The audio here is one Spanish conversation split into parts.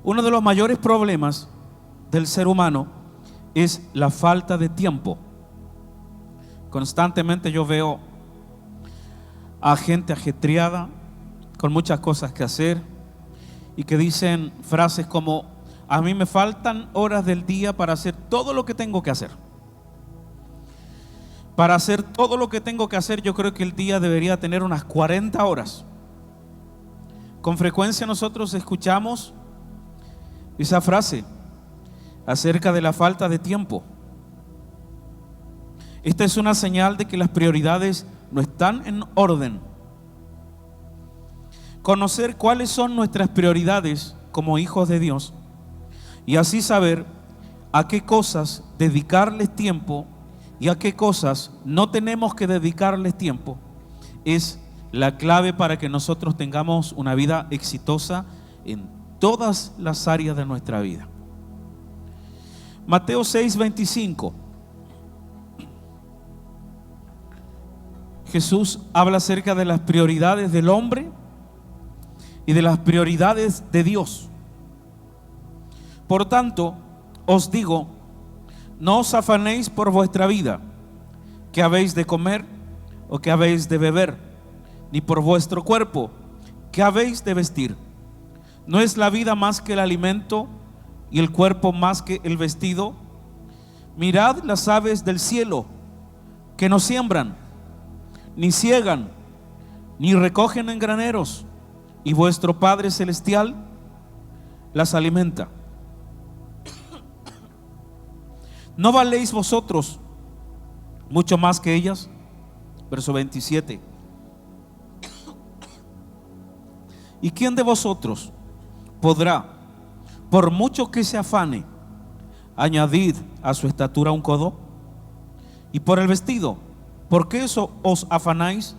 Uno de los mayores problemas del ser humano es la falta de tiempo. Constantemente yo veo a gente ajetreada, con muchas cosas que hacer, y que dicen frases como: a mí me faltan horas del día para hacer todo lo que tengo que hacer. Para hacer todo lo que tengo que hacer, yo creo que el día debería tener unas 40 horas. Con frecuencia nosotros escuchamos esa frase acerca de la falta de tiempo. Esta es una señal de que las prioridades no están en orden. Conocer cuáles son nuestras prioridades como hijos de Dios y así saber a qué cosas dedicarles tiempo y a qué cosas no tenemos que dedicarles tiempo es la clave para que nosotros tengamos una vida exitosa en todas las áreas de nuestra vida. Mateo 6:25. Jesús habla acerca de las prioridades del hombre y de las prioridades de Dios. Por tanto, os digo, no os afanéis por vuestra vida, qué habéis de comer o qué habéis de beber, ni por vuestro cuerpo, qué habéis de vestir. ¿No es la vida más que el alimento y el cuerpo más que el vestido? Mirad las aves del cielo, que no siembran, ni ciegan, ni recogen en graneros, y vuestro Padre Celestial las alimenta. ¿No valéis vosotros mucho más que ellas? Verso 27. ¿Y quién de vosotros podrá, por mucho que se afane, añadir a su estatura un codo? Y por el vestido, ¿por qué os afanáis?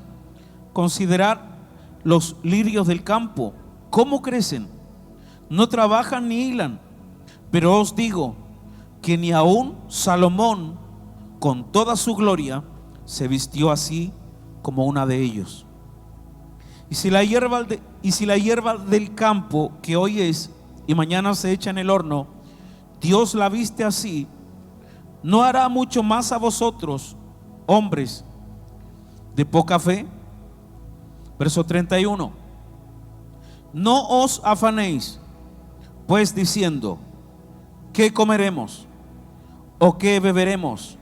Considerad los lirios del campo, cómo crecen, no trabajan ni hilan. Pero os digo que ni aun Salomón, con toda su gloria, se vistió así como una de ellos. Y si la hierba del campo, que hoy es y mañana se echa en el horno, Dios la viste así, ¿no hará mucho más a vosotros, hombres de poca fe? Verso 31. No os afanéis pues diciendo, ¿qué comeremos? ¿O qué beberemos?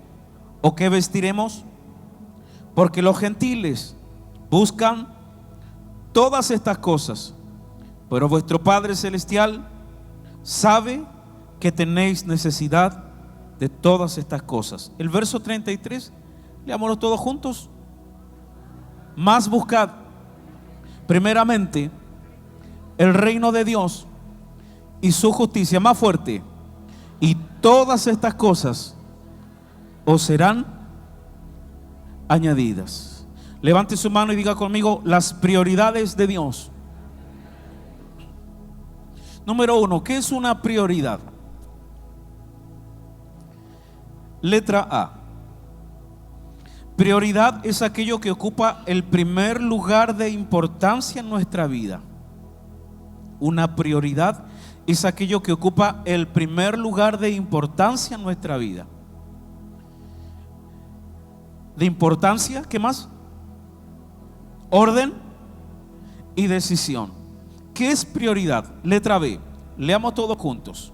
¿O qué vestiremos? Porque los gentiles buscan todas estas cosas, pero vuestro Padre Celestial sabe que tenéis necesidad de todas estas cosas. El verso 33, leámoslo todos juntos. Más buscad primeramente el reino de Dios y su justicia, más fuerte, y todas estas cosas os serán añadidas. Levante su mano y diga conmigo: las prioridades de Dios. Número 1, ¿qué es una prioridad? Letra A. Prioridad es aquello que ocupa el primer lugar de importancia en nuestra vida. Una prioridad es aquello que ocupa el primer lugar de importancia en nuestra vida. De importancia, ¿qué más? Orden y decisión. ¿Qué es prioridad? Letra B. Leamos todos juntos.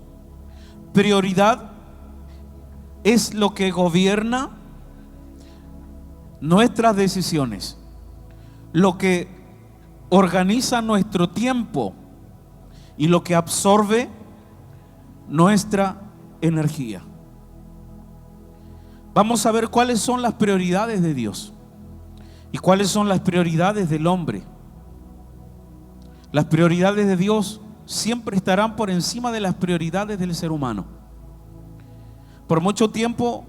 Prioridad es lo que gobierna nuestras decisiones, lo que organiza nuestro tiempo y lo que absorbe nuestra energía. Vamos a ver cuáles son las prioridades de Dios y cuáles son las prioridades del hombre. Las prioridades de Dios siempre estarán por encima de las prioridades del ser humano. Por mucho tiempo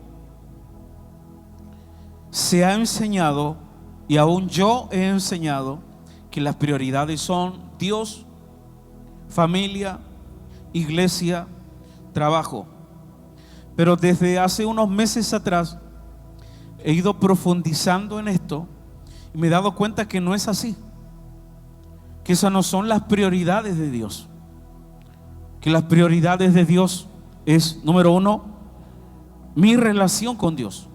se ha enseñado, y aún yo he enseñado, que las prioridades son Dios, familia, iglesia, trabajo. Pero desde hace unos meses atrás he ido profundizando en esto y me he dado cuenta que no es así, que esas no son las prioridades de Dios. que las prioridades de Dios es, número uno, mi relación con Dios.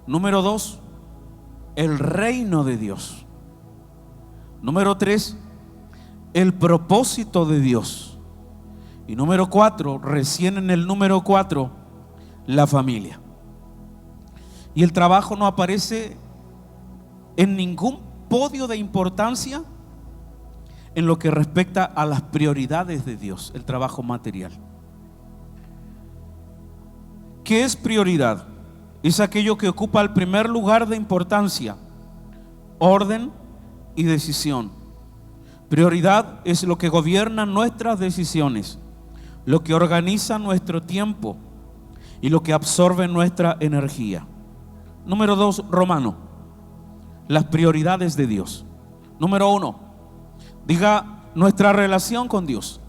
Número dos, el reino de Dios. Número tres, el propósito de Dios. Y número cuatro, recién en el número cuatro, la familia. Y el trabajo no aparece en ningún podio de importancia en lo que respecta a las prioridades de Dios, el trabajo material. ¿Qué es prioridad? Es aquello que ocupa el primer lugar de importancia, orden y decisión. Prioridad es lo que gobierna nuestras decisiones, lo que organiza nuestro tiempo y lo que absorbe nuestra energía. Número dos, Romano, las prioridades de Dios. Número uno, diga nuestra relación con Dios.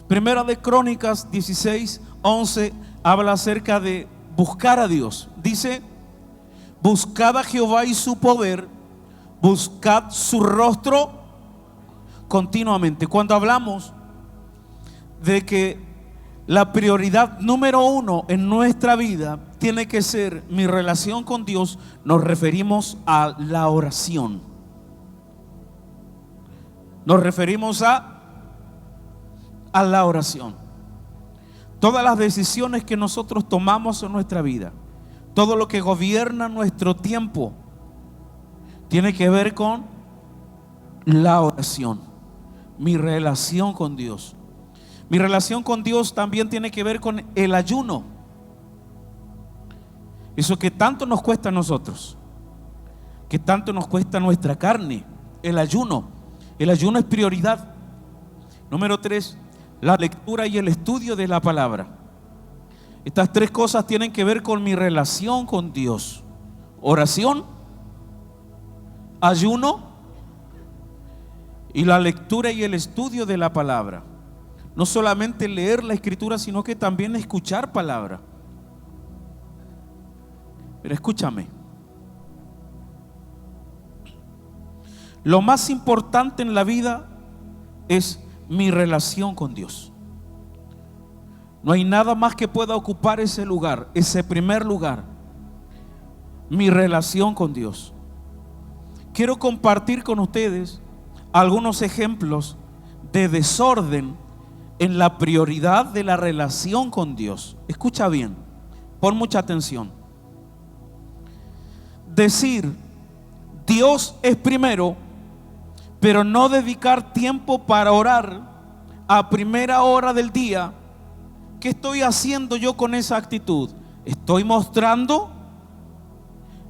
Primera de Crónicas 16:11 habla acerca de buscar a Dios. Dice: buscad a Jehová y su poder, buscad su rostro continuamente. Cuando hablamos de que la prioridad número uno en nuestra vida tiene que ser mi relación con Dios, nos referimos a la oración. Nos referimos a la oración. Todas las decisiones que nosotros tomamos en nuestra vida, todo lo que gobierna nuestro tiempo, tiene que ver con la oración, mi relación con Dios. Mi relación con Dios también tiene que ver con el ayuno. Eso que tanto nos cuesta a nosotros, que tanto nos cuesta nuestra carne, el ayuno. El ayuno es prioridad. Número tres, la lectura y el estudio de la palabra. Estas tres cosas tienen que ver con mi relación con Dios: oración, ayuno y la lectura y el estudio de la palabra. No solamente leer la escritura, sino que también escuchar palabra. Pero escúchame, lo más importante en la vida es mi relación con Dios. No hay nada más que pueda ocupar ese lugar, ese primer lugar, mi relación con Dios. Quiero compartir con ustedes algunos ejemplos de desorden en la prioridad de la relación con Dios. Escucha bien, pon mucha atención. Decir Dios es primero, pero no dedicar tiempo para orar a primera hora del día. ¿Qué estoy haciendo yo con esa actitud? Estoy mostrando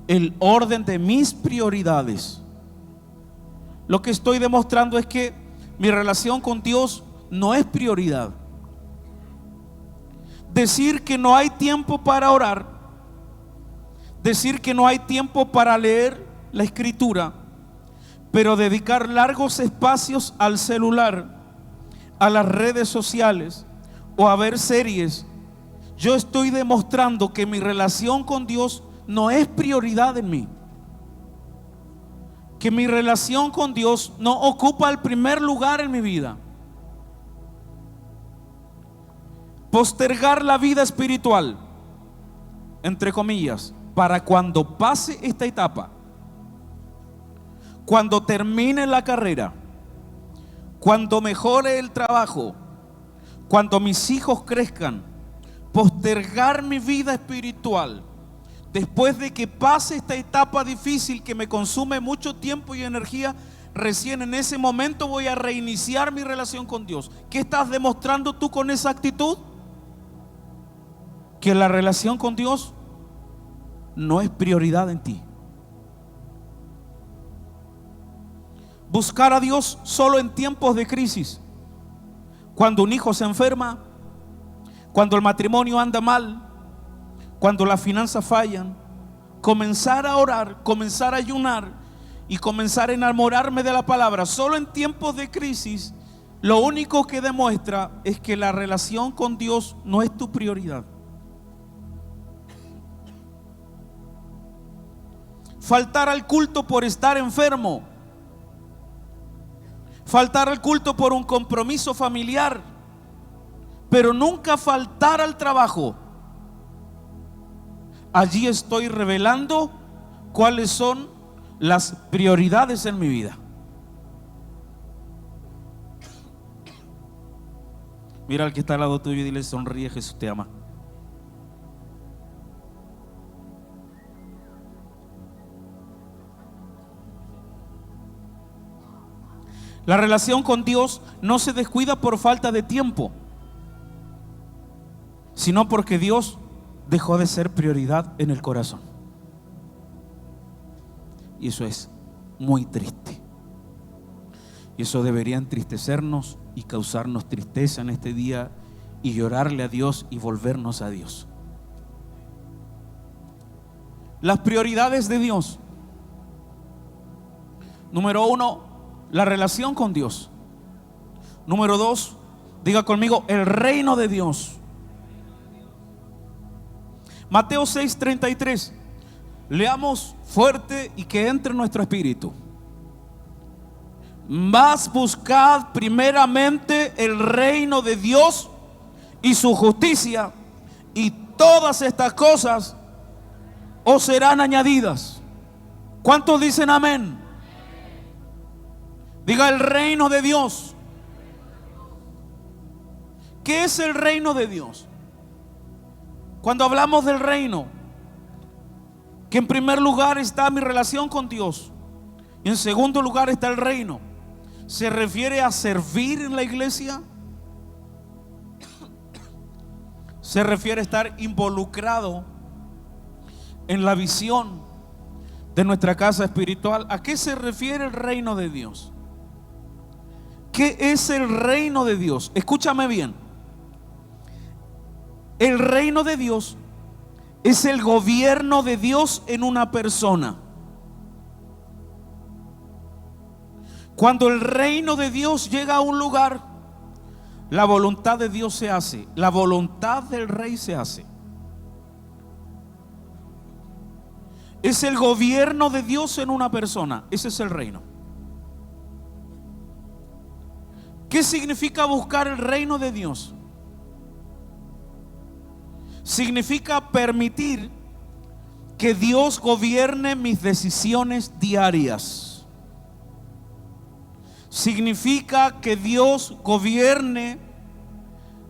el orden de mis prioridades. Lo que estoy demostrando es que mi relación con Dios no es prioridad. Decir que no hay tiempo para orar, decir que no hay tiempo para leer la escritura, pero dedicar largos espacios al celular, a las redes sociales o a ver series, yo estoy demostrando que mi relación con Dios no es prioridad en mí, que mi relación con Dios no ocupa el primer lugar en mi vida. Postergar la vida espiritual, entre comillas, para cuando pase esta etapa, cuando termine la carrera, cuando mejore el trabajo, cuando mis hijos crezcan. Postergar mi vida espiritual después de que pase esta etapa difícil que me consume mucho tiempo y energía, recién en ese momento voy a reiniciar mi relación con Dios. ¿Qué estás demostrando tú con esa actitud? Que la relación con Dios no es prioridad en ti. Buscar a Dios solo en tiempos de crisis, cuando un hijo se enferma, cuando el matrimonio anda mal, cuando las finanzas fallan. Comenzar a orar, comenzar a ayunar y comenzar a enamorarme de la palabra solo en tiempos de crisis, lo único que demuestra es que la relación con Dios no es tu prioridad. Faltar al culto por estar enfermo, faltar al culto por un compromiso familiar, pero nunca faltar al trabajo. Allí estoy revelando cuáles son las prioridades en mi vida. Mira al que está al lado tuyo y dile: sonríe, Jesús te ama. La relación con Dios no se descuida por falta de tiempo, sino porque Dios dejó de ser prioridad en el corazón. Y eso es muy triste. Y eso debería entristecernos y causarnos tristeza en este día, y llorarle a Dios y volvernos a Dios. Las prioridades de Dios. Número 1, la relación con Dios. Número 2, diga conmigo, el reino de Dios. Mateo 6:33. Leamos fuerte y que entre en nuestro espíritu. Mas buscad primeramente el reino de Dios y su justicia, y todas estas cosas os serán añadidas. ¿Cuántos dicen amén? Diga: el reino de Dios. ¿Qué es el reino de Dios? Cuando hablamos del reino, que en primer lugar está mi relación con Dios y en segundo lugar está el reino, ¿se refiere a servir en la iglesia? ¿Se refiere a estar involucrado en la visión de nuestra casa espiritual? ¿A qué se refiere el reino de Dios? ¿Qué es el reino de Dios? Escúchame bien. El reino de Dios es el gobierno de Dios en una persona. Cuando el reino de Dios llega a un lugar, la voluntad de Dios se hace, la voluntad del rey se hace. Es el gobierno de Dios en una persona. Ese es el reino. ¿Qué significa buscar el reino de Dios? Significa permitir que Dios gobierne mis decisiones diarias. Significa que Dios gobierne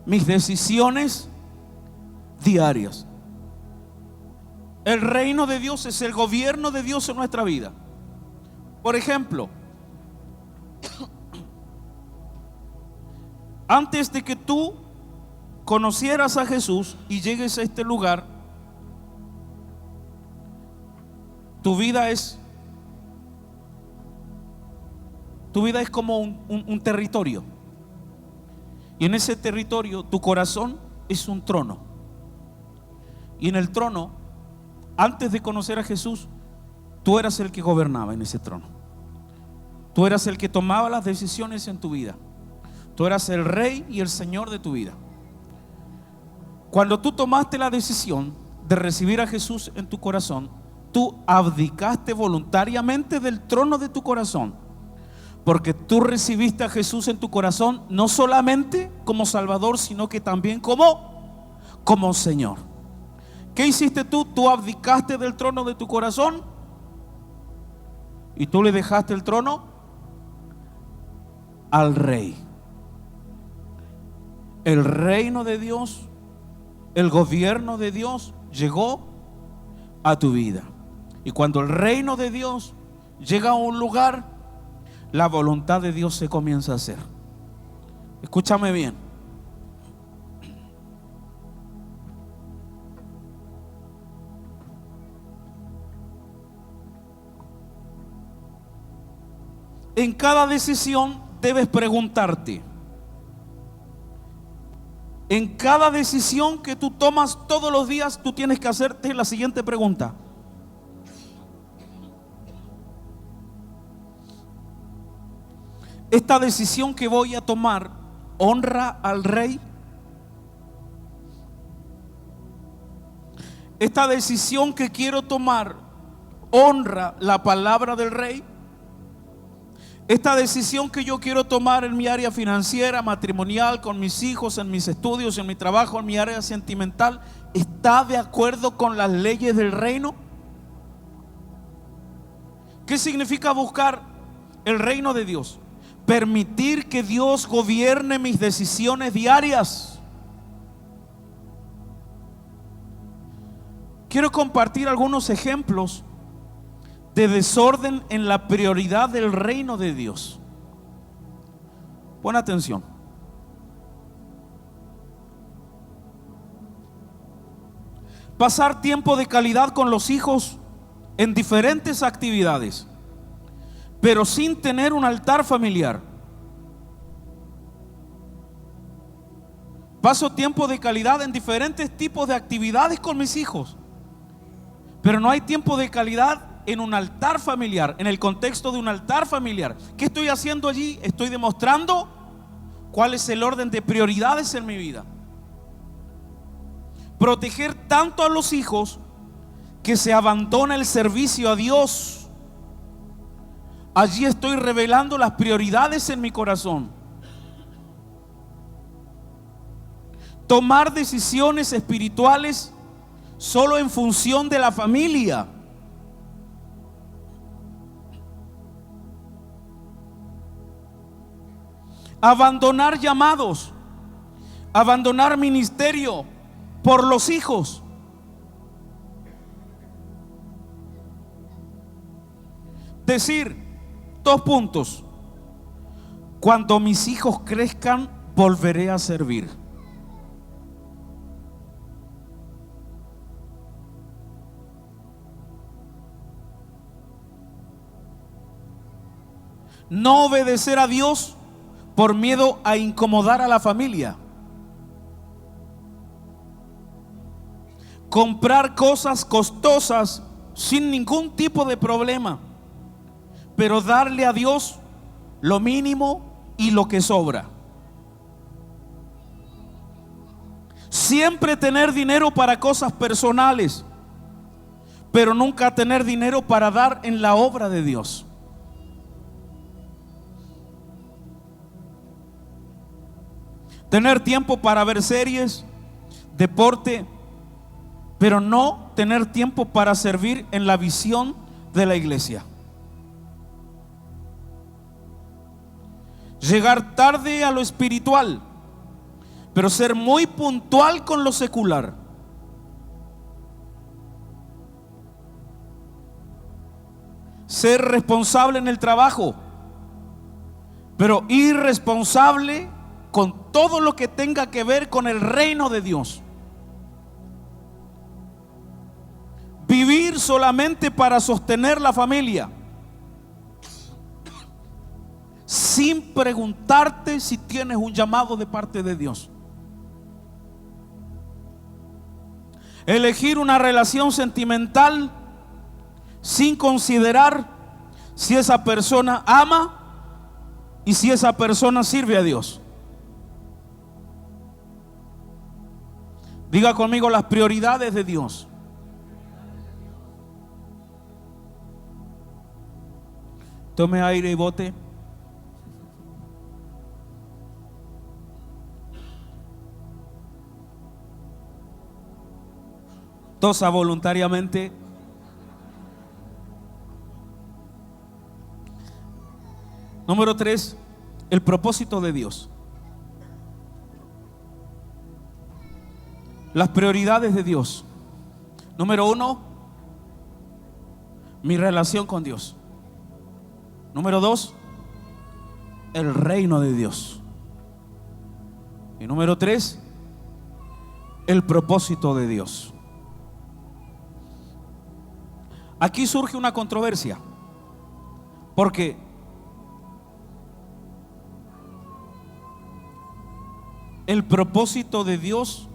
mis decisiones diarias. El reino de Dios es el gobierno de Dios en nuestra vida. Por ejemplo, antes de que tú conocieras a Jesús y llegues a este lugar, tu vida es como un territorio. Y en ese territorio tu corazón es un trono. Y en el trono, antes de conocer a Jesús, tú eras el que gobernaba en ese trono. Tú eras el que tomaba las decisiones en tu vida. Tú eras el rey y el señor de tu vida. Cuando tú tomaste la decisión de recibir a Jesús en tu corazón, tú abdicaste voluntariamente del trono de tu corazón, porque tú recibiste a Jesús en tu corazón no solamente como Salvador, sino que también como Señor. ¿Qué hiciste tú? Tú abdicaste del trono de tu corazón y tú le dejaste el trono al rey. El reino de Dios, el gobierno de Dios llegó a tu vida. Y cuando el reino de Dios llega a un lugar, la voluntad de Dios se comienza a hacer. Escúchame bien. En cada decisión debes preguntarte. En cada decisión que tú tomas todos los días, tú tienes que hacerte la siguiente pregunta: ¿esta decisión que voy a tomar honra al rey? ¿Esta decisión que quiero tomar honra la palabra del rey? Esta decisión que yo quiero tomar en mi área financiera, matrimonial, con mis hijos, en mis estudios, en mi trabajo, en mi área sentimental, ¿está de acuerdo con las leyes del reino? ¿Qué significa buscar el reino de Dios? Permitir que Dios gobierne mis decisiones diarias. Quiero compartir algunos ejemplos de desorden en la prioridad del reino de Dios. Pon atención. Pasar tiempo de calidad con los hijos en diferentes actividades, pero sin tener un altar familiar. Paso tiempo de calidad en diferentes tipos de actividades con mis hijos, pero no hay tiempo de calidad en un altar familiar, en el contexto de un altar familiar. ¿Qué estoy haciendo allí? Estoy demostrando cuál es el orden de prioridades en mi vida. Proteger tanto a los hijos que se abandona el servicio a Dios. Allí estoy revelando las prioridades en mi corazón. Tomar decisiones espirituales solo en función de la familia. Abandonar llamados, abandonar ministerio por los hijos. Decir, 2 puntos: cuando mis hijos crezcan, volveré a servir. No obedecer a Dios por miedo a incomodar a la familia. Comprar cosas costosas sin ningún tipo de problema, pero darle a Dios lo mínimo y lo que sobra. Siempre tener dinero para cosas personales, pero nunca tener dinero para dar en la obra de Dios. Tener tiempo para ver series, deporte, pero no tener tiempo para servir en la visión de la iglesia. Llegar tarde a lo espiritual, pero ser muy puntual con lo secular. Ser responsable en el trabajo, pero irresponsable con todo lo que tenga que ver con el reino de Dios. Vivir solamente para sostener la familia, sin preguntarte si tienes un llamado de parte de Dios. Elegir una relación sentimental sin considerar si esa persona ama y si esa persona sirve a Dios. Diga conmigo: las prioridades de Dios. Tome aire y bote. Tosa voluntariamente. Número 3, el propósito de Dios. Las prioridades de Dios. Número 1, mi relación con Dios. Número 2, el reino de Dios. Y número 3, el propósito de Dios. Aquí surge una controversia, porque el propósito de Dios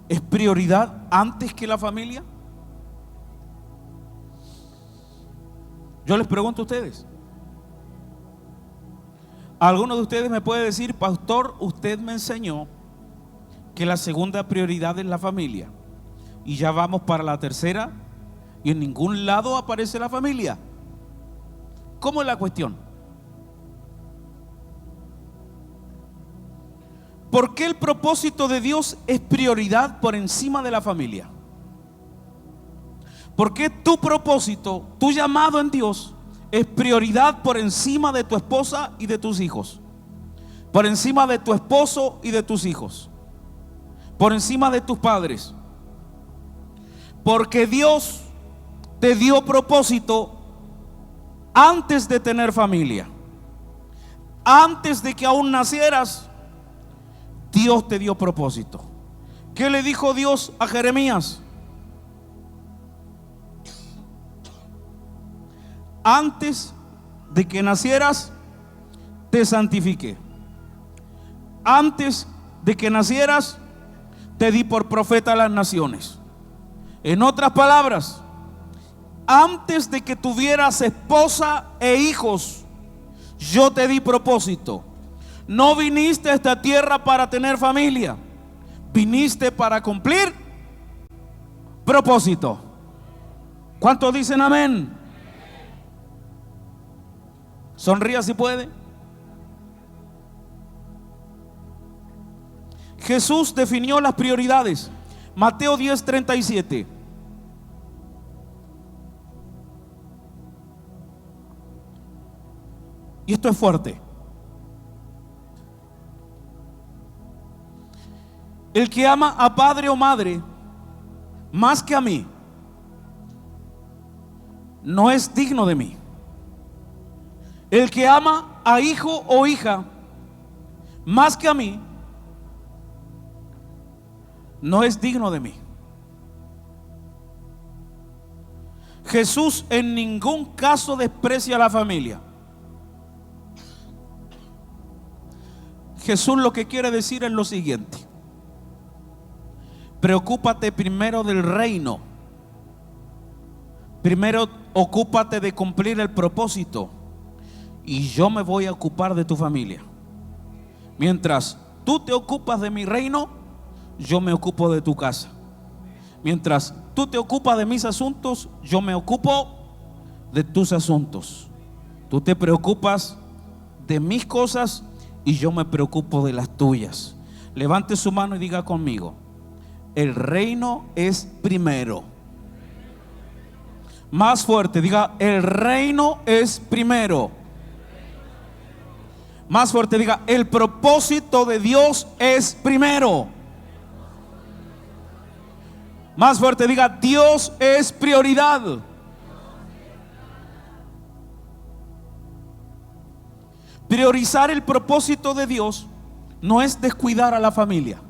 es prioridad antes que la familia. Yo les pregunto a ustedes. Algunos de ustedes me pueden decir: pastor, usted me enseñó que la segunda prioridad es la familia, y ya vamos para la tercera y en ningún lado aparece la familia. ¿Cómo es la cuestión? ¿Por qué el propósito de Dios es prioridad por encima de la familia? ¿Por qué tu propósito, tu llamado en Dios es prioridad por encima de tu esposa y de tus hijos? Por encima de tu esposo y de tus hijos. Por encima de tus padres. Porque Dios te dio propósito antes de tener familia. Antes de que aún nacieras, Dios te dio propósito. ¿Qué le dijo Dios a Jeremías? Antes de que nacieras, te santifiqué. Antes de que nacieras, te di por profeta a las naciones. En otras palabras, antes de que tuvieras esposa e hijos, yo te di propósito. No viniste a esta tierra para tener familia, viniste para cumplir propósito. ¿Cuántos dicen amén? Sonría si puede. Jesús definió las prioridades. Mateo 10:37. Y esto es fuerte. El que ama a padre o madre más que a mí, no es digno de mí. El que ama a hijo o hija más que a mí, no es digno de mí. Jesús en ningún caso desprecia a la familia. Jesús lo que quiere decir es lo siguiente: preocúpate primero del reino. Primero ocúpate de cumplir el propósito, y yo me voy a ocupar de tu familia. Mientras tú te ocupas de mi reino, yo me ocupo de tu casa. Mientras tú te ocupas de mis asuntos, yo me ocupo de tus asuntos. Tú te preocupas de mis cosas y yo me preocupo de las tuyas. Levante su mano y diga conmigo: el reino es primero. Más fuerte, diga: el reino es primero. Más fuerte, diga: el propósito de Dios es primero. Más fuerte, diga: Dios es prioridad. Priorizar el propósito de Dios no es descuidar a la familia.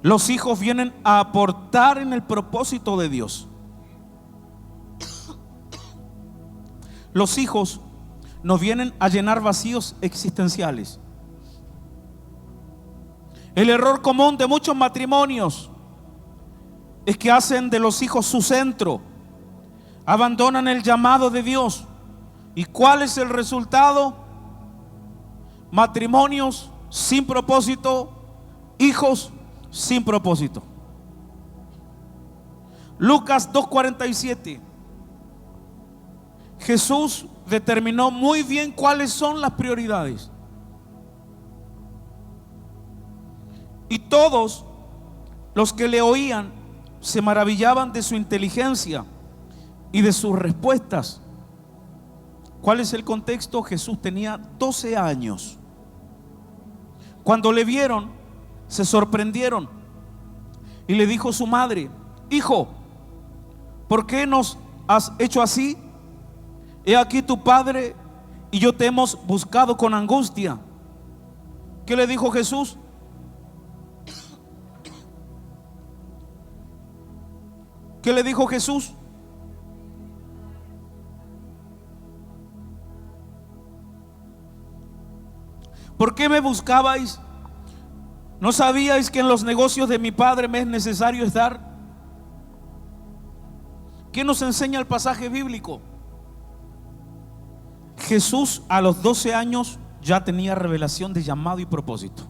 Los hijos vienen a aportar en el propósito de Dios. Los hijos nos vienen a llenar vacíos existenciales. El error común de muchos matrimonios es que hacen de los hijos su centro, abandonan el llamado de Dios. ¿Y cuál es el resultado? Matrimonios sin propósito, hijos sin propósito. Lucas 2:47. Jesús determinó muy bien cuáles son las prioridades. Y todos los que le oían se maravillaban de su inteligencia y de sus respuestas. ¿Cuál es el contexto? Jesús tenía 12 años. Cuando le vieron, se sorprendieron. Y le dijo su madre: hijo, ¿por qué nos has hecho así? He aquí tu padre y yo te hemos buscado con angustia. ¿Qué le dijo Jesús? ¿Qué le dijo Jesús? ¿Por qué me buscabais? ¿No sabíais que en los negocios de mi padre me es necesario estar? ¿Qué nos enseña el pasaje bíblico? Jesús a los 12 años ya tenía revelación de llamado y propósito.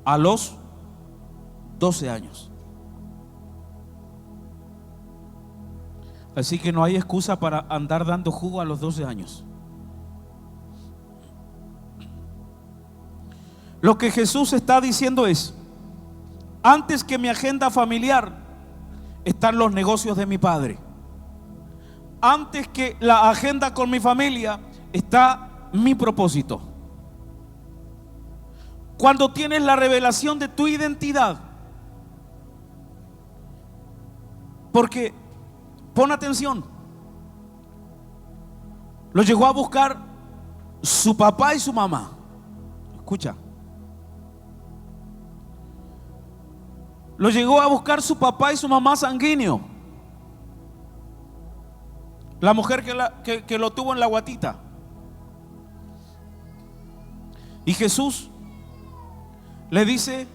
A los 12 años. Así que no hay excusa para andar dando jugo a los 12 años. Lo que Jesús está diciendo es: antes que mi agenda familiar están los negocios de mi Padre. Antes que la agenda con mi familia está mi propósito. Cuando tienes la revelación de tu identidad, porque pon atención, lo llegó a buscar su papá y su mamá. Escucha. Lo llegó a buscar su papá y su mamá sanguíneo. La mujer que lo tuvo en la guatita. Y Jesús le dice: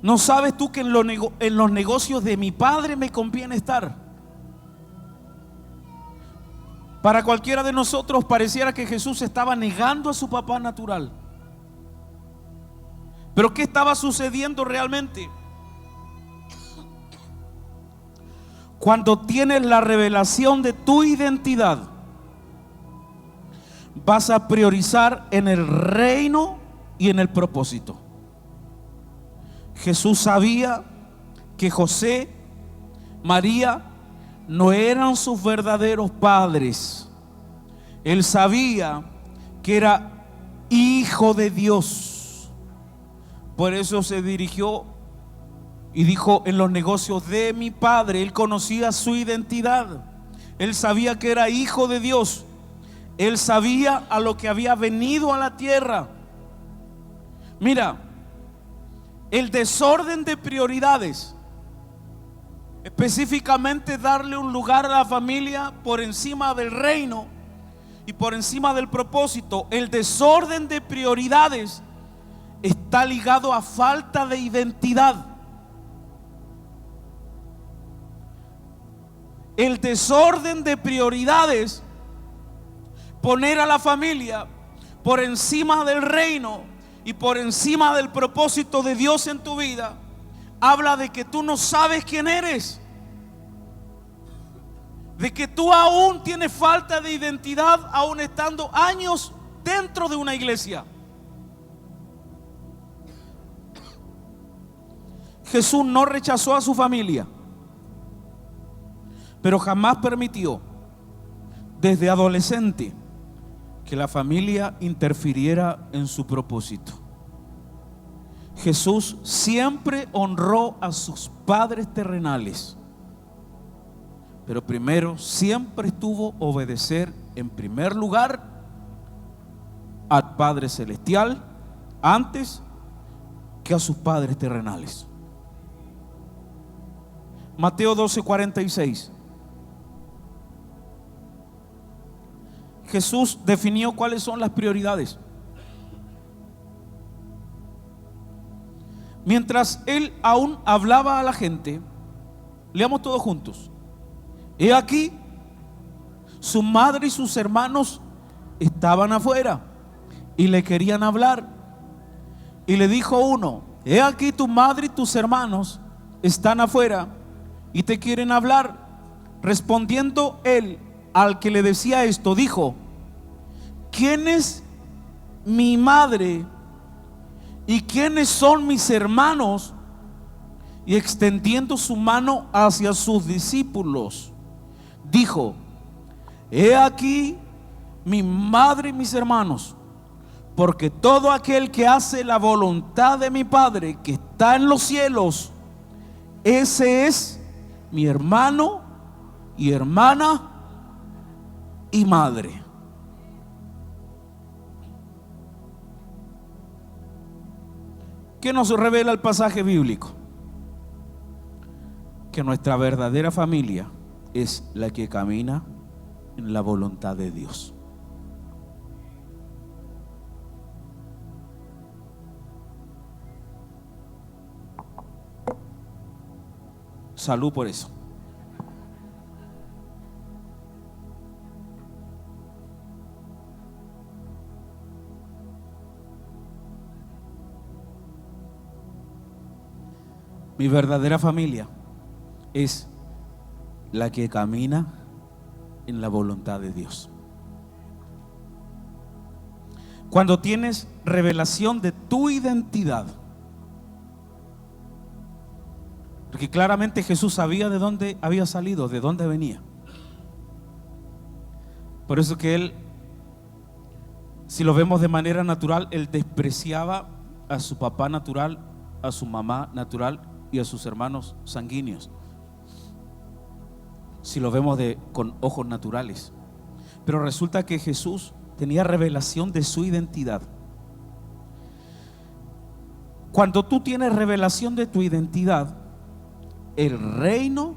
¿no sabes tú que en los negocios de mi Padre me conviene estar? Para cualquiera de nosotros pareciera que Jesús estaba negando a su papá natural. Pero ¿qué estaba sucediendo realmente? Cuando tienes la revelación de tu identidad, vas a priorizar en el reino y en el propósito. Jesús sabía que José, María no eran sus verdaderos padres. Él sabía que era hijo de Dios. Por eso se dirigió y dijo: en los negocios de mi Padre. Él conocía su identidad. Él sabía que era hijo de Dios. Él sabía a lo que había venido a la tierra. Mira, el desorden de prioridades, específicamente darle un lugar a la familia por encima del reino y por encima del propósito. El desorden de prioridades está ligado a falta de identidad. El desorden de prioridades, poner a la familia por encima del reino y por encima del propósito de Dios en tu vida, habla de que tú no sabes quién eres, de que tú aún tienes falta de identidad, aún estando años dentro de una iglesia. Jesús no rechazó a su familia, pero jamás permitió desde adolescente que la familia interfiriera en su propósito. Jesús siempre honró a sus padres terrenales, pero primero siempre estuvo obedecer en primer lugar al Padre Celestial antes que a sus padres terrenales. Mateo 12:46. Jesús definió cuáles son las prioridades. Mientras él aún hablaba a la gente, leamos todos juntos. He aquí, su madre y sus hermanos estaban afuera y le querían hablar. Y le dijo uno: he aquí, tu madre y tus hermanos están afuera y te quieren hablar. Respondiendo él al que le decía esto, dijo: ¿quién es mi madre y quiénes son mis hermanos? Y extendiendo su mano hacia sus discípulos, dijo: he aquí mi madre y mis hermanos, porque todo aquel que hace la voluntad de mi Padre que está en los cielos, ese es mi hermano y hermana y madre. ¿Qué nos revela el pasaje bíblico? Que nuestra verdadera familia es la que camina en la voluntad de Dios. Salud por eso. Mi verdadera familia es la que camina en la voluntad de Dios. Cuando tienes revelación de tu identidad. Porque claramente Jesús sabía de dónde había salido, de dónde venía. Por eso que Él, si lo vemos de manera natural, Él despreciaba a su papá natural, a su mamá natural y a sus hermanos sanguíneos. Si lo vemos con ojos naturales. Pero resulta que Jesús tenía revelación de su identidad. Cuando tú tienes revelación de tu identidad, el reino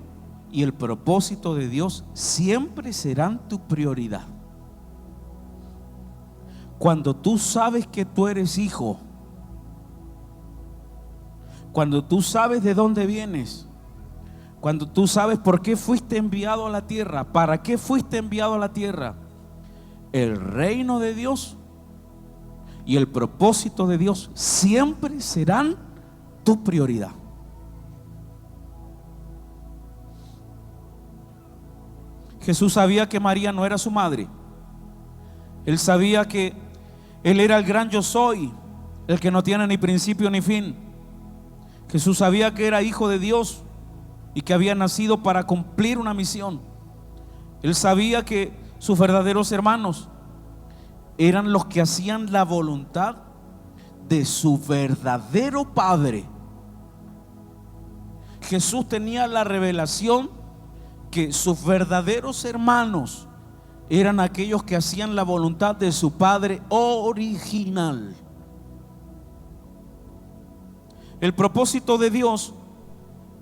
y el propósito de Dios siempre serán tu prioridad. Cuando tú sabes que tú eres hijo, cuando tú sabes de dónde vienes, cuando tú sabes por qué fuiste enviado a la tierra, para qué fuiste enviado a la tierra, el reino de Dios y el propósito de Dios siempre serán tu prioridad. Jesús sabía que María no era su madre. Él sabía que Él era el gran yo soy, el que no tiene ni principio ni fin. Jesús sabía que era hijo de Dios y que había nacido para cumplir una misión. Él sabía que sus verdaderos hermanos eran los que hacían la voluntad de su verdadero Padre. Jesús tenía la revelación que sus verdaderos hermanos eran aquellos que hacían la voluntad de su Padre original. El propósito de Dios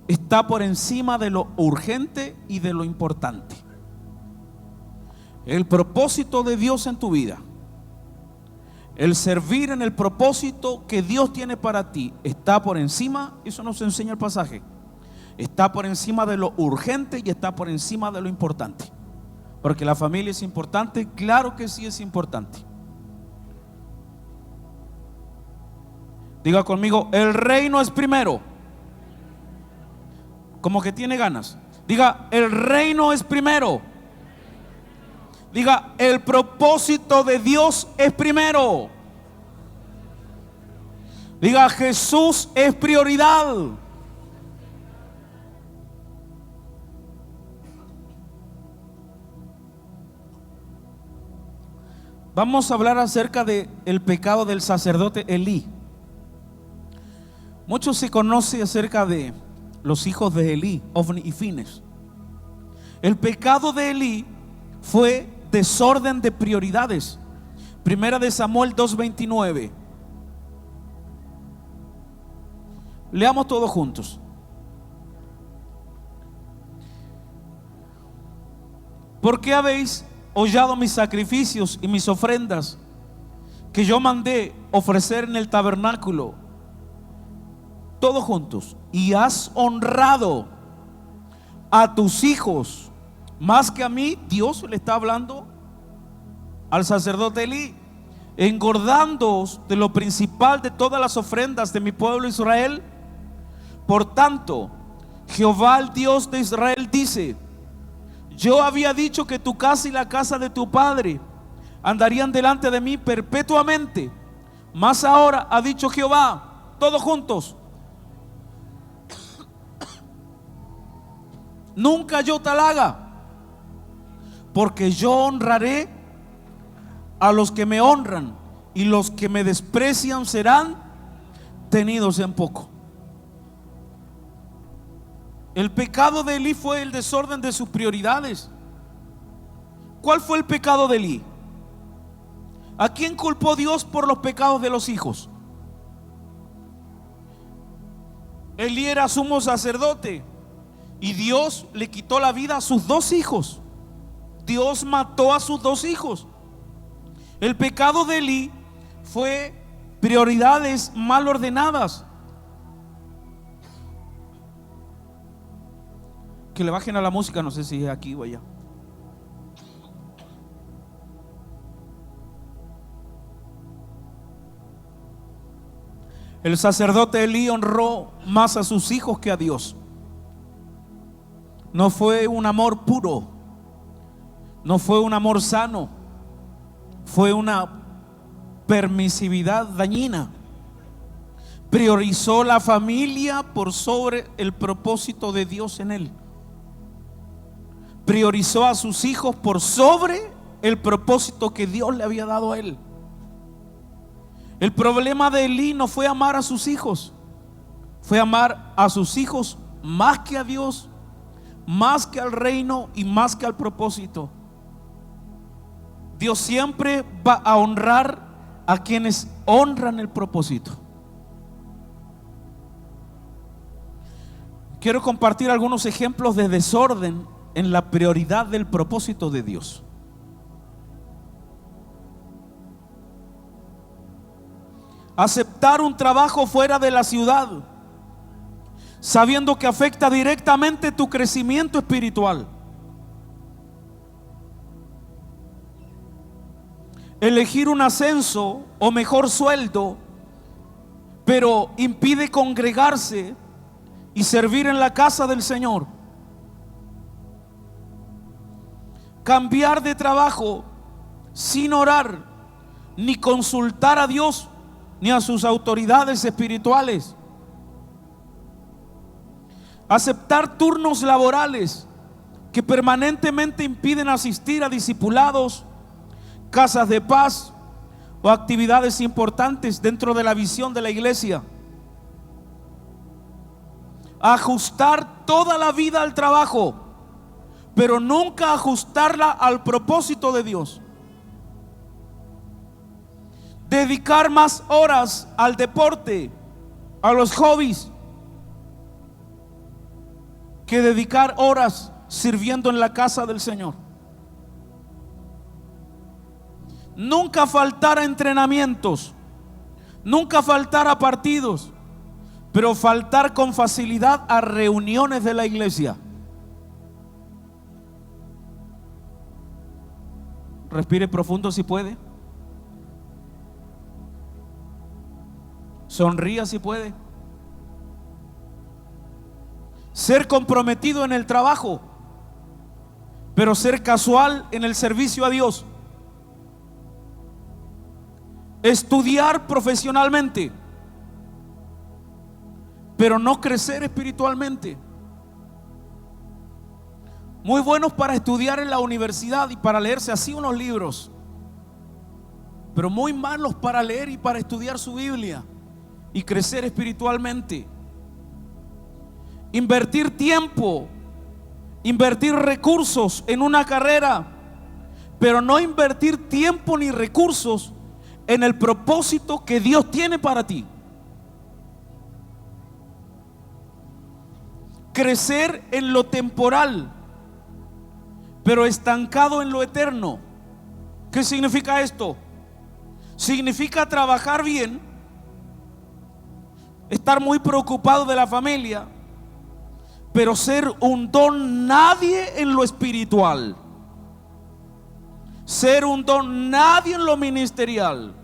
está por encima de lo urgente y de lo importante. El propósito de Dios en tu vida, el servir en el propósito que Dios tiene para ti, está por encima, eso nos enseña el pasaje, está por encima de lo urgente y está por encima de lo importante. Porque la familia es importante, claro que sí es importante. Diga conmigo, el reino es primero. Como que tiene ganas. Diga, el reino es primero. Diga, el propósito de Dios es primero. Diga, Jesús es prioridad. Vamos a hablar acerca del pecado del sacerdote Elí. Mucho se conoce acerca de los hijos de Elí, Ofni y Fines. El pecado de Elí fue desorden de prioridades. Primera de Samuel 2:29. Leamos todos juntos. ¿Por qué habéis hollado mis sacrificios y mis ofrendas que yo mandé ofrecer en el tabernáculo? Todos juntos. Y has honrado a tus hijos más que a mí. Dios le está hablando al sacerdote Elí, engordándoos de lo principal de todas las ofrendas de mi pueblo Israel. Por tanto, Jehová, el Dios de Israel, dice: yo había dicho que tu casa y la casa de tu padre andarían delante de mí perpetuamente. Mas ahora ha dicho Jehová, todos juntos, nunca yo tal haga, porque yo honraré a los que me honran, y los que me desprecian serán tenidos en poco. El pecado de Elí fue el desorden de sus prioridades. ¿Cuál fue el pecado de Elí? ¿A quién culpó Dios por los pecados de los hijos? Elí era sumo sacerdote y Dios le quitó la vida a sus dos hijos. Dios mató a sus dos hijos. El pecado de Elí fue prioridades mal ordenadas. Que le bajen a la música, no sé si es aquí o allá. El sacerdote Elí honró más a sus hijos que a Dios. No fue un amor puro, no fue un amor sano, fue una permisividad dañina. Priorizó la familia por sobre el propósito de Dios en él. Priorizó a sus hijos por sobre el propósito que Dios le había dado a él. El problema de Elí no fue amar a sus hijos, fue amar a sus hijos más que a Dios, más que al reino y más que al propósito. Dios siempre va a honrar a quienes honran el propósito. Quiero compartir algunos ejemplos de desorden en la prioridad del propósito de Dios. Aceptar un trabajo fuera de la ciudad, sabiendo que afecta directamente tu crecimiento espiritual. Elegir un ascenso o mejor sueldo, pero impide congregarse y servir en la casa del Señor. Cambiar de trabajo sin orar ni consultar a Dios ni a sus autoridades espirituales. Aceptar turnos laborales que permanentemente impiden asistir a discipulados, casas de paz o actividades importantes dentro de la visión de la iglesia. Ajustar toda la vida al trabajo, pero nunca ajustarla al propósito de Dios. Dedicar más horas al deporte, a los hobbies, que dedicar horas sirviendo en la casa del Señor. Nunca faltar a entrenamientos, nunca faltar a partidos, pero faltar con facilidad a reuniones de la iglesia. Respire profundo si puede. Sonría si puede. Ser comprometido en el trabajo, pero ser casual en el servicio a Dios. Estudiar profesionalmente, pero no crecer espiritualmente. Muy buenos para estudiar en la universidad y para leerse así unos libros, pero muy malos para leer y para estudiar su Biblia y crecer espiritualmente. Invertir tiempo, invertir recursos en una carrera, pero no invertir tiempo ni recursos en el propósito que Dios tiene para ti. Crecer en lo temporal, pero estancado en lo eterno. ¿Qué significa esto? Significa trabajar bien, estar muy preocupado de la familia, pero ser un don nadie en lo espiritual, ser un don nadie en lo ministerial.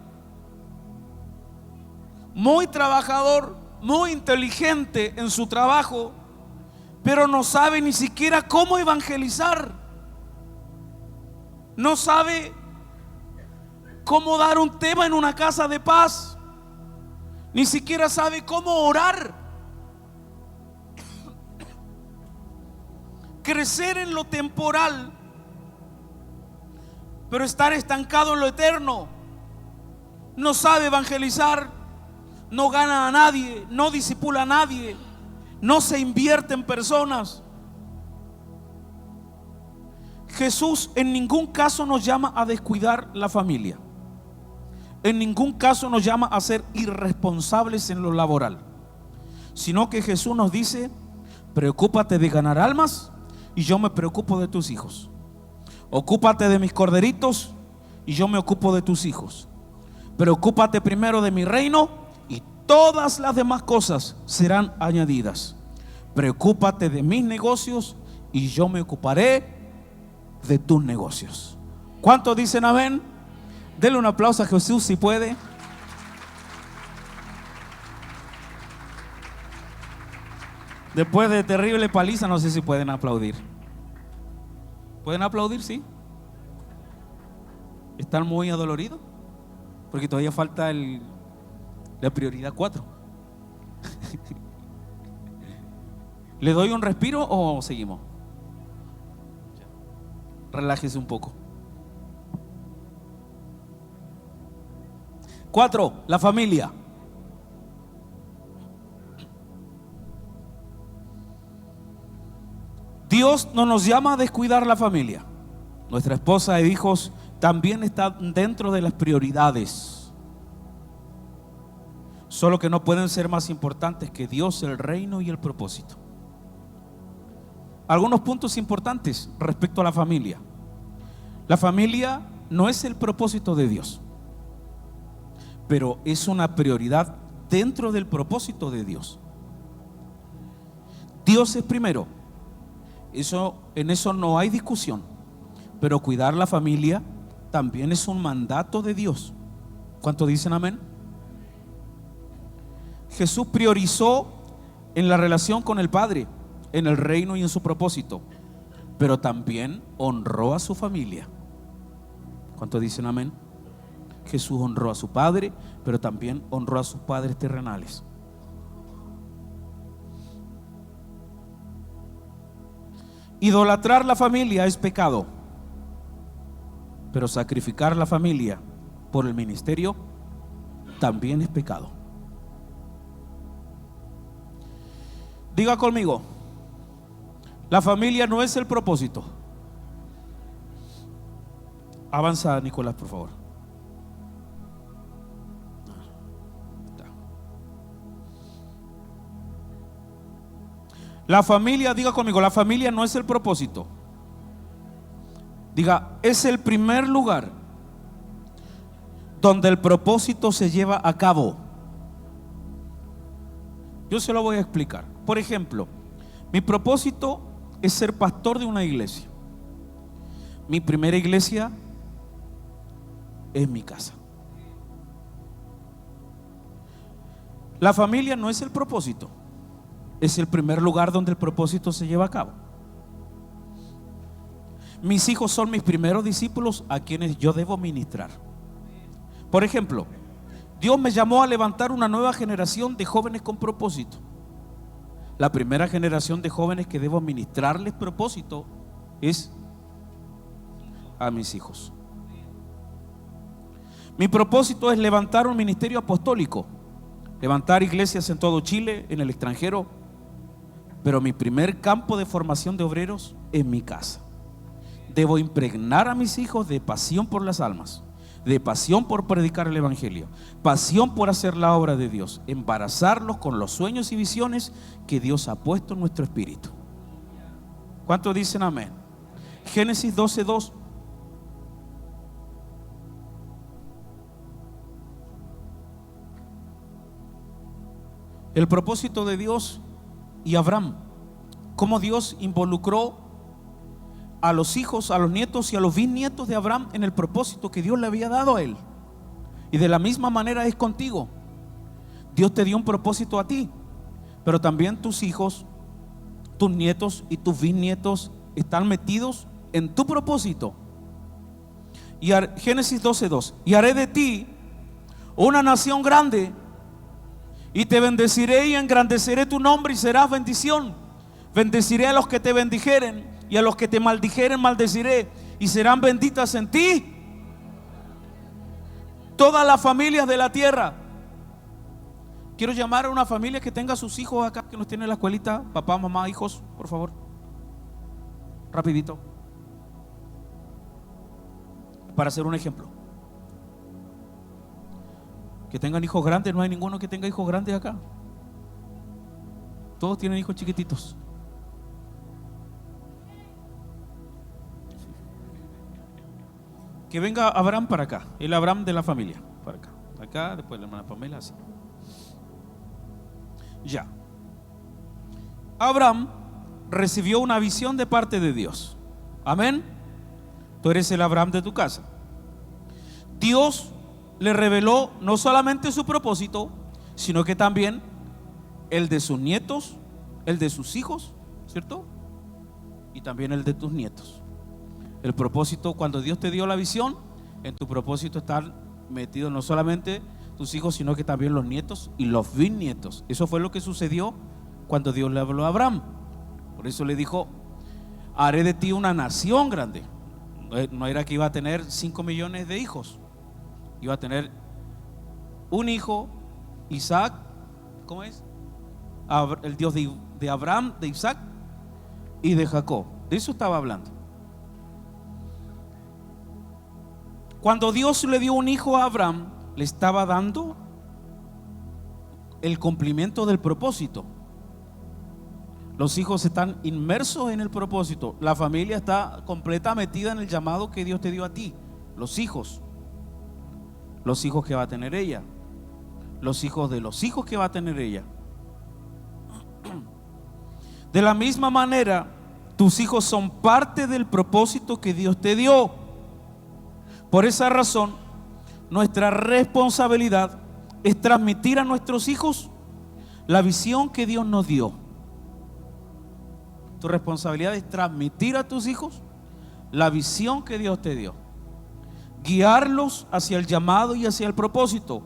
Muy trabajador, muy inteligente en su trabajo, pero no sabe ni siquiera cómo evangelizar, no sabe cómo dar un tema en una casa de paz, ni siquiera sabe cómo orar. Crecer en lo temporal, pero estar estancado en lo eterno. No sabe evangelizar, no gana a nadie, no discipula a nadie, no se invierte en personas. Jesús en ningún caso nos llama a descuidar la familia. En ningún caso nos llama a ser irresponsables en lo laboral, sino que Jesús nos dice: preocúpate de ganar almas y yo me preocupo de tus hijos. Ocúpate de mis corderitos y yo me ocupo de tus hijos. Preocúpate primero de mi reino y todas las demás cosas serán añadidas. Preocúpate de mis negocios y yo me ocuparé de tus negocios. ¿Cuántos dicen amén? Denle un aplauso a Jesús si puede. Después de terrible paliza, no sé si pueden aplaudir. ¿Pueden aplaudir? Sí. ¿Están muy adoloridos? porque todavía falta la prioridad 4. ¿Le doy un respiro o seguimos? Relájese un poco. 4, la familia. Dios no nos llama a descuidar la familia. Nuestra esposa e hijos también están dentro de las prioridades, solo que no pueden ser más importantes que Dios, el reino y el propósito. Algunos puntos importantes respecto a la familia. La familia no es el propósito de Dios, pero es una prioridad dentro del propósito de Dios. Dios es primero. En eso no hay discusión. Pero cuidar la familia también es un mandato de Dios. ¿Cuánto dicen amén? Jesús priorizó en la relación con el Padre, en el reino y en su propósito, pero también honró a su familia. ¿Cuánto dicen amén? Jesús honró a su Padre, pero también honró a sus padres terrenales. Idolatrar la familia es pecado, pero sacrificar la familia por el ministerio también es pecado. Diga conmigo: la familia no es el propósito. Avanza, Nicolás, por favor. La familia, diga conmigo, la familia no es el propósito. Diga, es el primer lugar donde el propósito se lleva a cabo. Yo se lo voy a explicar. Por ejemplo, mi propósito es ser pastor de una iglesia. Mi primera iglesia es mi casa. La familia no es el propósito, es el primer lugar donde el propósito se lleva a cabo. Mis hijos son mis primeros discípulos a quienes yo debo ministrar. Por ejemplo, Dios me llamó a levantar una nueva generación de jóvenes con propósito. La primera generación de jóvenes que debo ministrarles propósito es a mis hijos. Mi propósito es levantar un ministerio apostólico, levantar iglesias en todo Chile, en el extranjero, pero mi primer campo de formación de obreros es mi casa. Debo impregnar a mis hijos de pasión por las almas, de pasión por predicar el evangelio, pasión por hacer la obra de Dios, embarazarlos con los sueños y visiones que Dios ha puesto en nuestro espíritu. ¿Cuántos dicen amén? Génesis 12:2. El propósito de Dios y Abraham, cómo Dios involucró a los hijos, a los nietos y a los bisnietos de Abraham en el propósito que Dios le había dado a él. Y de la misma manera es contigo. Dios te dio un propósito a ti, pero también tus hijos, tus nietos y tus bisnietos están metidos en tu propósito. Y Génesis 12:2: y haré de ti una nación grande, y te bendeciré y engrandeceré tu nombre y serás bendición. Bendeciré a los que te bendijeren, y a los que te maldijeren maldeciré, y serán benditas en ti todas las familias de la tierra. Quiero llamar a una familia que tenga sus hijos acá, que nos tiene en la escuelita. Papá, mamá, hijos, por favor, rapidito, para hacer un ejemplo. Que tengan hijos grandes. No hay ninguno que tenga hijos grandes acá. Todos tienen hijos chiquititos. Que venga Abraham para acá, el Abraham de la familia, para acá. Acá, después la hermana Pamela, así. Ya. Abraham recibió una visión de parte de Dios. Amén. Tú eres el Abraham de tu casa. Dios le reveló no solamente su propósito, sino que también el de sus nietos, el de sus hijos, ¿cierto? Y también el de tus nietos. El propósito, cuando Dios te dio la visión, en tu propósito están metido no solamente tus hijos, sino que también los nietos y los bisnietos. Eso fue lo que sucedió cuando Dios le habló a Abraham. Por eso le dijo: haré de ti una nación grande. No era que iba a tener 5 millones de hijos, iba a tener un hijo, Isaac. ¿Cómo es? El Dios de Abraham, de Isaac y de Jacob. De eso estaba hablando. Cuando Dios le dio un hijo a Abraham, le estaba dando el cumplimiento del propósito. Los hijos están inmersos en el propósito. La familia está completa metida en el llamado que Dios te dio a ti. Los hijos que va a tener ella, los hijos de los hijos que va a tener ella. De la misma manera, tus hijos son parte del propósito que Dios te dio. Por esa razón, nuestra responsabilidad es transmitir a nuestros hijos la visión que Dios nos dio. Tu responsabilidad es transmitir a tus hijos la visión que Dios te dio, guiarlos hacia el llamado y hacia el propósito.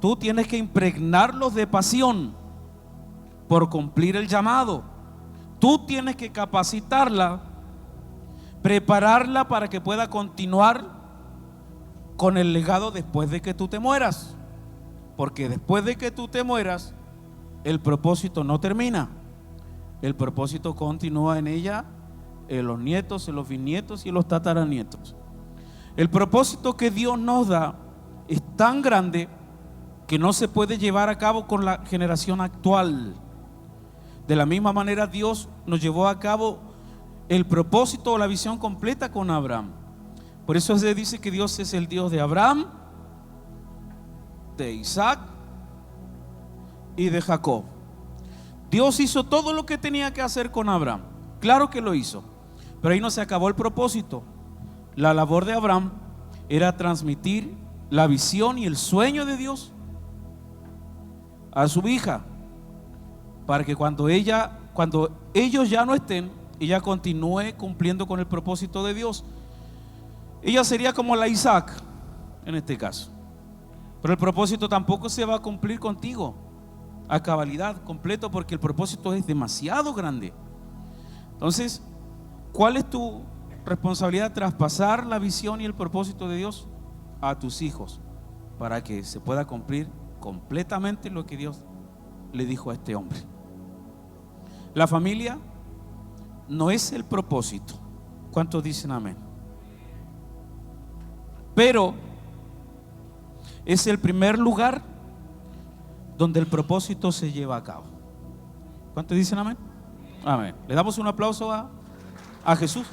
Tú tienes que impregnarlos de pasión por cumplir el llamado. Tú tienes que capacitarla, prepararla para que pueda continuar con el legado después de que tú te mueras. Porque después de que tú te mueras, el propósito no termina. El propósito continúa en ella, en los nietos, en los bisnietos y en los tataranietos. El propósito que Dios nos da es tan grande que no se puede llevar a cabo con la generación actual. De la misma manera, Dios nos llevó a cabo el propósito o la visión completa con Abraham. Por eso se dice que Dios es el Dios de Abraham, de Isaac y de Jacob. Dios hizo todo lo que tenía que hacer con Abraham. Claro que lo hizo, pero ahí no se acabó el propósito. La labor de Abraham era transmitir la visión y el sueño de Dios a su hija, para que cuando ellos ya no estén, ella continúe cumpliendo con el propósito de Dios. Ella sería como la Isaac en este caso, pero el propósito tampoco se va a cumplir contigo a cabalidad, completo, porque el propósito es demasiado grande. Entonces, ¿cuál es tu responsabilidad? Traspasar la visión y el propósito de Dios a tus hijos, para que se pueda cumplir completamente lo que Dios le dijo a este hombre. La familia no es el propósito. ¿Cuántos dicen amén? Pero es el primer lugar donde el propósito se lleva a cabo. ¿Cuántos dicen amén? Amén. Le damos un aplauso a Jesús.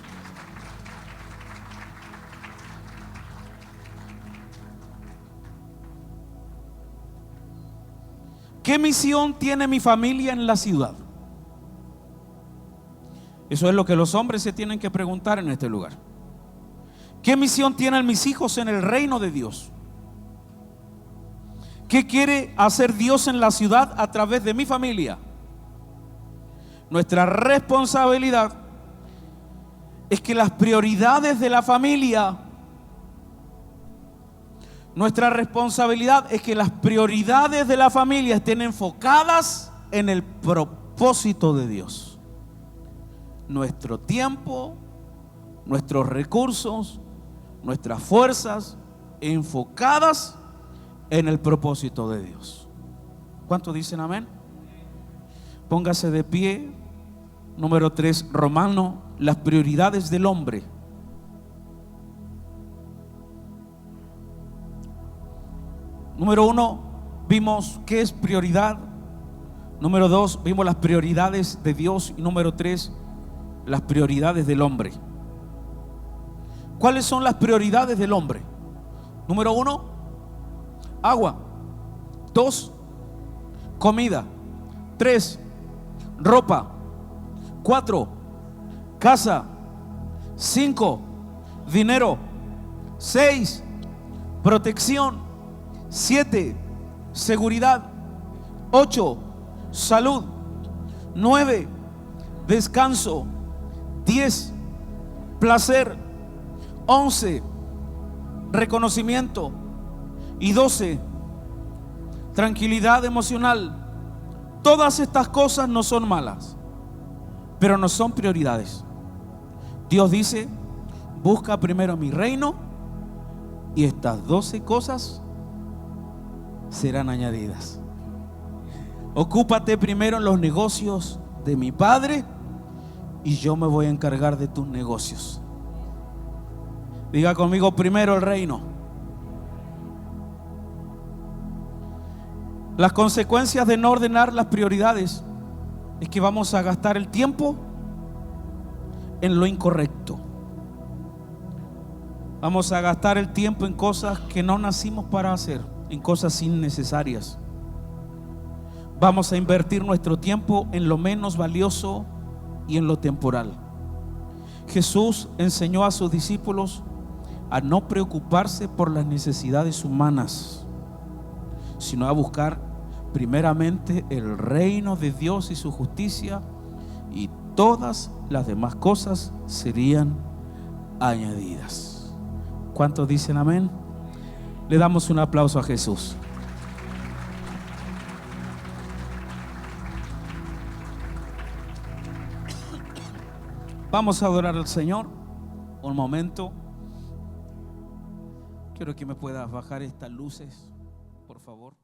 ¿Qué misión tiene mi familia en la ciudad? Eso es lo que los hombres se tienen que preguntar en este lugar. ¿Qué misión tienen mis hijos en el reino de Dios? ¿Qué quiere hacer Dios en la ciudad a través de mi familia? Nuestra responsabilidad es que las prioridades de la familia, estén enfocadas en el propósito de Dios. Nuestro tiempo, nuestros recursos, nuestras fuerzas enfocadas en el propósito de Dios. ¿Cuántos dicen amén? Póngase de pie. Número 3, Romano, las prioridades del hombre. Número 1, vimos qué es prioridad. Número 2, vimos las prioridades de Dios. Y número 3, las prioridades del hombre. ¿Cuáles son las prioridades del hombre? Número 1, agua. 2, comida. 3, ropa. 4, casa. 5, dinero. 6, protección. 7, seguridad. 8, salud. 9, descanso. 10, placer. 11, reconocimiento. Y 12, tranquilidad emocional. Todas estas cosas no son malas, pero no son prioridades. Dios dice: busca primero mi reino y estas 12 cosas serán añadidas. Ocúpate primero en los negocios de mi Padre y yo me voy a encargar de tus negocios. Diga conmigo: primero el reino. Las consecuencias de no ordenar las prioridades es que vamos a gastar el tiempo en lo incorrecto. Vamos a gastar el tiempo en cosas que no nacimos para hacer, en cosas innecesarias. Vamos a invertir nuestro tiempo en lo menos valioso y en lo temporal. Jesús enseñó a sus discípulos a no preocuparse por las necesidades humanas, sino a buscar primeramente el reino de Dios y su justicia, y todas las demás cosas serían añadidas. ¿Cuántos dicen amén? Le damos un aplauso a Jesús. Vamos a adorar al Señor un momento. Quiero que me puedas bajar estas luces, por favor.